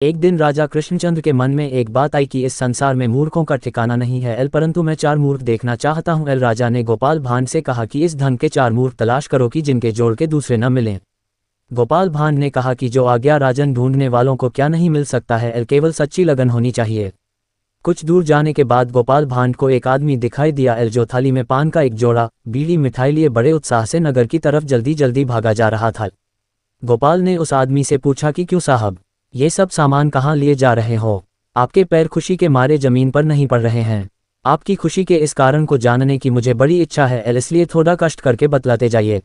एक दिन राजा कृष्णचंद्र के मन में एक बात आई कि इस संसार में मूर्खों का ठिकाना नहीं है परंतु मैं 4 मूर्ख देखना चाहता हूँ। राजा ने गोपाल भांड से कहा कि इस धन के 4 मूर्ख तलाश करो कि जिनके जोड़ के दूसरे न मिलें। गोपाल भांड ने कहा कि जो आज्ञा राजन, ढूंढने वालों को क्या नहीं मिल सकता है, केवल सच्ची लगन होनी चाहिए। कुछ दूर जाने के बाद गोपाल भांड को एक आदमी दिखाई दिया जो थाली में पान का एक जोड़ा, बीड़ी, मिठाई लिए बड़े उत्साह से नगर की तरफ जल्दी जल्दी भागा जा रहा था। गोपाल ने उस आदमी से पूछा कि क्यों साहब, ये सब सामान कहाँ लिए जा रहे हो? आपके पैर खुशी के मारे जमीन पर नहीं पड़ रहे हैं। आपकी खुशी के इस कारण को जानने की मुझे बड़ी इच्छा है, इसलिए थोड़ा कष्ट करके बतलाते जाइए।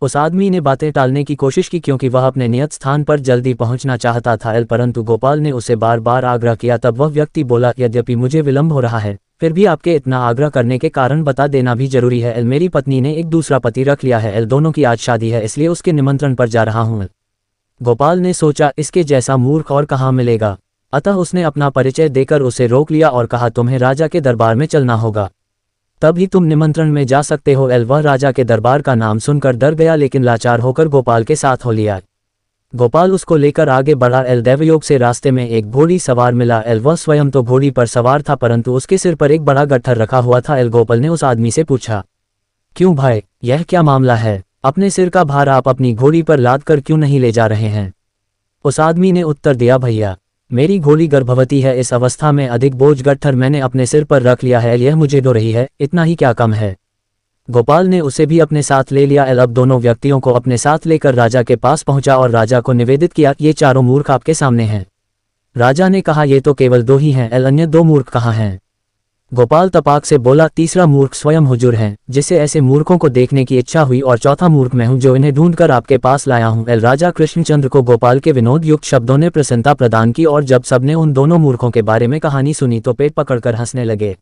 उस आदमी ने बातें टालने की कोशिश की क्योंकि वह अपने नियत स्थान पर जल्दी पहुंचना चाहता था, परंतु गोपाल ने उसे बार बार आग्रह किया। तब वह व्यक्ति बोला, यद्यपि मुझे विलंब हो रहा है, फिर भी आपके इतना आग्रह करने के कारण बता देना भी जरूरी है। मेरी पत्नी ने एक दूसरा पति रख लिया है, दोनों की आज शादी है, इसलिए उसके निमंत्रण पर जा रहा हूँ। गोपाल ने सोचा, इसके जैसा मूर्ख और कहाँ मिलेगा, अतः उसने अपना परिचय देकर उसे रोक लिया और कहा, तुम्हें राजा के दरबार में चलना होगा, तभी तुम निमंत्रण में जा सकते हो। वह राजा के दरबार का नाम सुनकर डर गया, लेकिन लाचार होकर गोपाल के साथ हो लिया। गोपाल उसको लेकर आगे बढ़ा। दैवयोग से रास्ते में एक घोड़ी सवार मिला। वह स्वयं तो घोड़ी पर सवार था, परंतु उसके सिर पर एक बड़ा गट्ठर रखा हुआ था। गोपाल ने उस आदमी से पूछा, क्यों भाई, यह क्या मामला है? अपने सिर का भार आप अपनी घोड़ी पर लाद कर क्यों नहीं ले जा रहे हैं? उस आदमी ने उत्तर दिया, भैया, मेरी घोड़ी गर्भवती है, इस अवस्था में अधिक बोझ गट्ठर मैंने अपने सिर पर रख लिया है, यह मुझे ढो रही है, इतना ही क्या कम है? गोपाल ने उसे भी अपने साथ ले लिया। अब दोनों व्यक्तियों को अपने साथ लेकर राजा के पास पहुंचा और राजा को निवेदित किया, ये चारों मूर्ख आपके सामने हैं। राजा ने कहा, ये तो केवल 2 ही हैं, अन्य 2 मूर्ख कहाँ हैं? गोपाल तपाक से बोला, तीसरा मूर्ख स्वयं हुजूर हैं, जिसे ऐसे मूर्खों को देखने की इच्छा हुई, और चौथा मूर्ख मैं हूं, जो इन्हें ढूंढकर आपके पास लाया हूं। राजा कृष्णचंद्र को गोपाल के विनोद युक्त शब्दों ने प्रसन्नता प्रदान की, और जब सबने उन दोनों मूर्खों के बारे में कहानी सुनी तो पेट पकड़कर हंसने लगे।